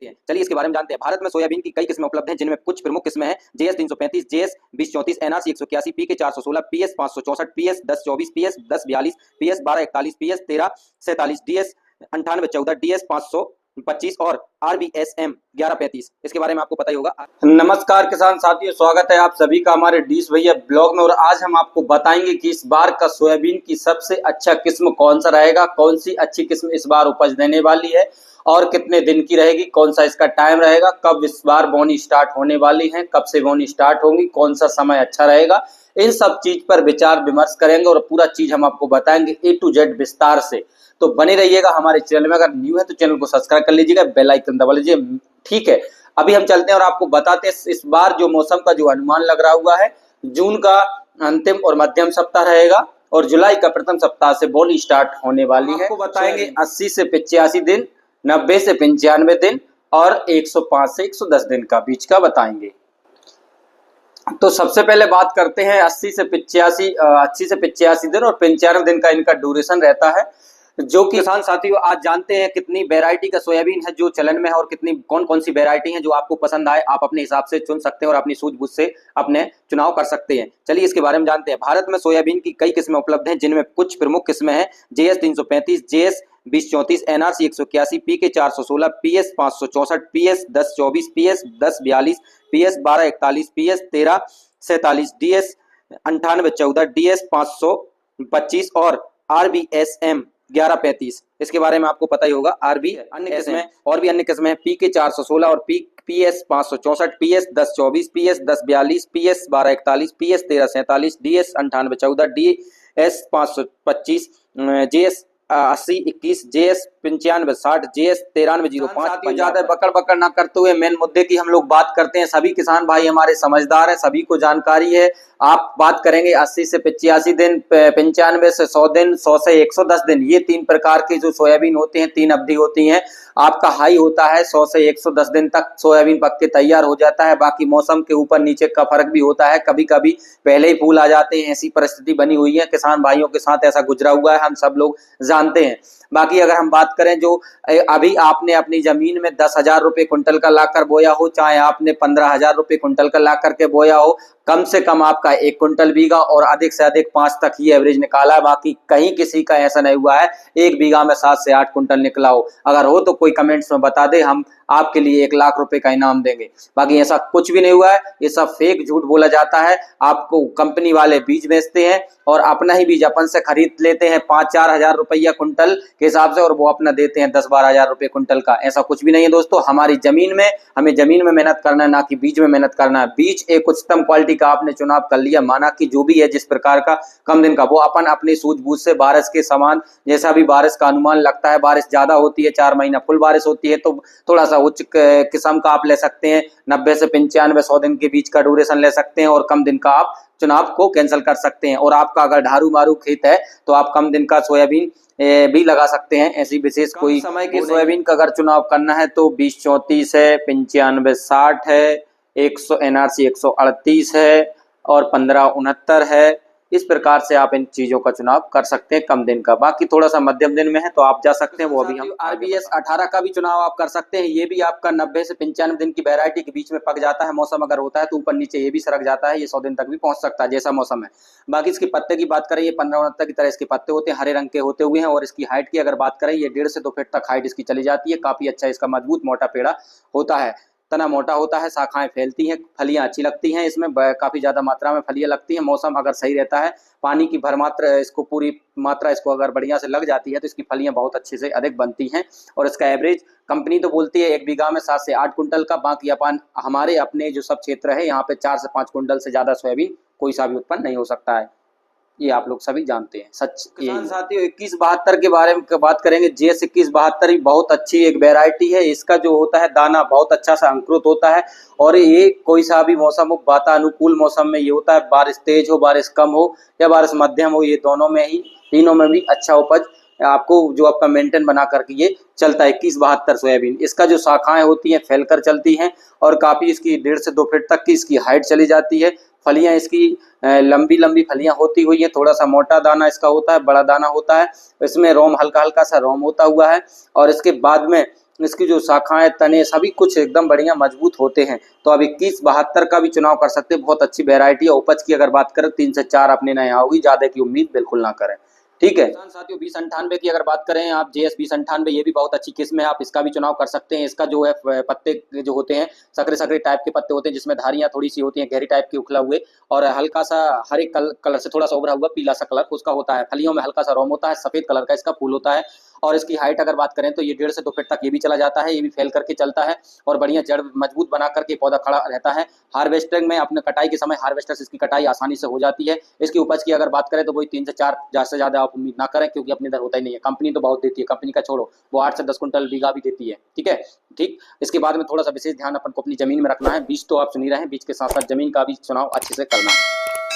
चलिए इसके बारे में जानते हैं। भारत में सोयाबीन की कई किस्में उपलब्ध हैं, जिनमें कुछ प्रमुख किस्में हैं JS 335, JS 2034, NRC 181, PK 416, PS 564, PS 1024, PS 1042, PS 1241, PS 1347, DS 9814, DS 525 और RBSM 1135। इसके बारे में आपको पता ही होगा। नमस्कार किसान साथियों, स्वागत है आप सभी का हमारे डीश भैया ब्लॉग में। और आज हम आपको बताएंगे कि इस बार का सोयाबीन की सबसे अच्छा किस्म कौन सा रहेगा, कौन सी अच्छी किस्म इस बार उपज देने वाली है और कितने दिन की रहेगी, कौन सा इसका टाइम रहेगा, कब इस बार बोनी स्टार्ट होने वाली है, कब से बोनी स्टार्ट होगी, कौन सा समय अच्छा रहेगा। इन सब चीज पर विचार विमर्श करेंगे और पूरा चीज हम आपको बताएंगे A to Z विस्तार से। तो बने रहिएगा हमारे चैनल में। अगर न्यू है तो चैनल को सब्सक्राइब कर लीजिएगा, बेल आइकन दबा लीजिए। ठीक है, अभी हम चलते हैं और आपको बताते हैं इस बार जो मौसम का जो अनुमान लग रहा हुआ है, जून का अंतिम और मध्यम सप्ताह रहेगा और जुलाई का प्रथम सप्ताह से बोनी स्टार्ट होने वाली है। आपको बताएंगे 80 से 85 दिन, 90 से 95 दिन और 105 से 110 दिन का बीच का बताएंगे। तो सबसे पहले बात करते हैं 80 से 85 दिन और 95 दिन का इनका ड्यूरेशन रहता है। जो कि किसान साथियों आज जानते हैं कितनी वैरायटी का सोयाबीन है जो चलन में है और कितनी कौन कौन सी वैरायटी है जो आपको पसंद आए, आप अपने हिसाब से चुन सकते हैं और अपनी सूझबूझ से अपने चुनाव कर सकते हैं। चलिए इसके बारे में जानते हैं। भारत में सोयाबीन की कई किस्में उपलब्ध हैं, जिनमें कुछ प्रमुख किस्में हैं JS 335, JS 2034, NRC 181, PK 416, PS 564, PS 1024, PS 1042, PS 1241, PS 1347, DS 9814, DS 525 और RBSM 1135। इसके बारे में आपको पता ही होगा। अन्य किस्में और भी अन्य किस्में PK 416 और PS 564, PS 1024, PS 1042, PS 1241, PS 1347, DS 9814, DS 525, JS 8021, JS 9560, JS 9305। ज्यादा बकड़ बकड़ ना करते हुए मेन मुद्दे की हम लोग बात करते हैं। सभी किसान भाई हमारे समझदार हैं, सभी को जानकारी है। आप बात करेंगे 80 से 85 दिन, 95 से 100 दिन, 100 से 110 दिन। ये तीन प्रकार के जो सोयाबीन होते हैं, तीन अवधि होती हैं। आपका हाई होता है 100 से 110 दिन तक सोयाबीन पक के तैयार हो जाता है। बाकी मौसम के ऊपर नीचे का फर्क भी होता है, कभी कभी पहले ही फूल आ जाते हैं। ऐसी परिस्थिति बनी हुई है, किसान भाइयों के साथ ऐसा गुजरा हुआ है, हम सब लोग जानते हैं। बाकी अगर हम बात करें जो अभी आपने अपनी जमीन में 10,000 रुपए कुंटल का लाकर बोया हो, चाहे आपने 15,000 रुपए कुंटल का ला करके बोया हो, कम से कम आपका 1 कुंटल बीघा और अधिक से अधिक 5 तक ही एवरेज निकाला है। बाकी कहीं किसी का ऐसा नहीं हुआ है 1 बीघा में 7 से 8 कुंटल निकला हो। अगर हो तो कोई कमेंट्स में बता दे, हम आपके लिए 1 लाख रुपए का इनाम देंगे। बाकी ऐसा कुछ भी नहीं हुआ है, ये सब फेक झूठ बोला जाता है। आपको कंपनी वाले बीज बेचते हैं और अपना ही बीज अपन से खरीद लेते हैं 5-4 हजार रुपया कुंटल के हिसाब से, और वो अपना देते हैं 10-12 हजार रुपये कुंटल का। ऐसा कुछ भी नहीं है दोस्तों। हमारी जमीन में, हमें जमीन में मेहनत करना है, ना कि बीज में मेहनत करना है। बीज एक उच्चतम क्वालिटी का आपने चुनाव कर लिया, माना कि जो भी है जिस प्रकार का कम दिन का, वो अपन अपनी सूझबूझ से बारिश के समान, जैसा भी बारिश का अनुमान लगता है, बारिश ज्यादा होती है 4 महीना फुल बारिश होती है तो थोड़ा सा उच्च किस्म का आप ले सकते हैं। 90 से 95, 100 दिन के बीच का ड्यूरेशन ले सकते हैं और कम दिन का आप चुनाव को कैंसिल कर सकते हैं। और आपका अगर ढारू मारू खेत है तो आप कम दिन का सोयाबीन भी लगा सकते हैं। ऐसी विशेष कोई समय की सोयाबीन का अगर चुनाव करना है तो 2034 है, 9560 है, 100 NRC 138 है और 1569 है। इस प्रकार से आप इन चीजों का चुनाव कर सकते हैं कम दिन का। बाकी थोड़ा सा मध्यम दिन में है तो आप जा सकते हैं, वो अभी हम RBS 18 का भी चुनाव आप कर सकते हैं। ये भी आपका 90 से 95 दिन की वैरायटी के बीच में पक जाता है। मौसम अगर होता है तो ऊपर नीचे ये भी सरक जाता है, ये 100 दिन तक भी पहुंच सकता है जैसा मौसम है। बाकी इसके पत्ते की बात करें, ये 1569 की तरह इसके पत्ते होते हैं, हरे रंग के होते हुए हैं। और इसकी हाइट की अगर बात करें, ये 1.5 से 2 फीट तक हाइट इसकी चली जाती है। काफी अच्छा इसका मजबूत मोटा पेड़ा होता है, तना मोटा होता है, शाखाएं फैलती हैं, फलियां अच्छी लगती हैं, इसमें काफी ज्यादा मात्रा में फलियां लगती हैं। मौसम अगर सही रहता है, पानी की भरमात्रा इसको पूरी मात्रा इसको अगर बढ़िया से लग जाती है तो इसकी फलियां बहुत अच्छे से अधिक बनती हैं। और इसका एवरेज कंपनी तो बोलती है 1 बीघा में 7 से 8 कुंटल का। बाकी अपन हमारे अपने जो सब क्षेत्र है यहाँ पे 4 से 5 कुंटल से ज्यादा सोयाबीन कोई सा भी उत्पन्न नहीं हो सकता है, ये आप लोग सभी जानते हैं। सच किसान साथियों 2172 के बारे में बात करेंगे। JS 2172 बहुत अच्छी एक वैरायटी है। इसका जो होता है दाना बहुत अच्छा सा अंकुरित होता है और ये कोई सा भी मौसम हो, वातानुकूल मौसम में ये होता है, बारिश तेज हो, बारिश कम हो या बारिश मध्यम हो, ये दोनों में ही, तीनों में भी अच्छा उपज आपको जो आपका मेंटेन बना करके ये चलता है 2172 सोयाबीन। इसका जो शाखाएं होती हैं फैलकर चलती हैं और काफी इसकी 1.5 से 2 फीट तक की इसकी हाइट चली जाती है। फलियां इसकी लंबी लंबी फलियां होती हुई है, थोड़ा सा मोटा दाना इसका होता है, बड़ा दाना होता है। इसमें रोम हल्का हल्का सा रोम होता हुआ है और इसके बाद में इसकी जो शाखाएं, तने सभी कुछ एकदम बढ़िया मजबूत होते हैं। तो अब 2172 का भी चुनाव कर सकते हैं। बहुत अच्छी वैरायटी है। उपज की अगर बात करें 3 से 4 अपने नए होगी, ज्यादा की उम्मीद बिल्कुल ना करें। ठीक है किसान साथियों, 2098 की अगर बात करें आप, JS 2098, ये भी बहुत अच्छी किस्म है, आप इसका भी चुनाव कर सकते हैं। इसका जो है पत्ते जो होते हैं सकरे सकरे टाइप के पत्ते होते हैं, जिसमें धारियां थोड़ी सी होती हैं, गहरी टाइप के उखला हुए, और हल्का सा हरे कलर से थोड़ा सा उभरा हुआ पीला सा कलर उसका होता है। फलियों में हल्का सा रोम होता है, सफेद कलर का इसका फूल होता है। और इसकी हाइट अगर बात करें तो ये 1.5 से 2 फीट तक ये भी चला जाता है, ये भी फैल करके चलता है और बढ़िया जड़ मजबूत बना करके पौधा खड़ा रहता है। हार्वेस्टिंग में अपने कटाई के समय हार्वेस्टर से इसकी कटाई आसानी से हो जाती है। इसकी उपज की अगर बात करें तो वही 3 से 4, ज़्यादा से ज़्यादा आप उम्मीद ना करें, क्योंकि अपने इधर होता ही नहीं है। कंपनी तो बहुत देती है, कंपनी का छोड़ो, वो 8 से 10 कुंटल बीघा भी देती है। ठीक है, ठीक। इसके बाद में थोड़ा सा विशेष ध्यान अपन को अपनी जमीन में रखना है। बीज तो आप सुन ही रहे हैं, बीज के साथ साथ जमीन का भी चुनाव अच्छे से करना है।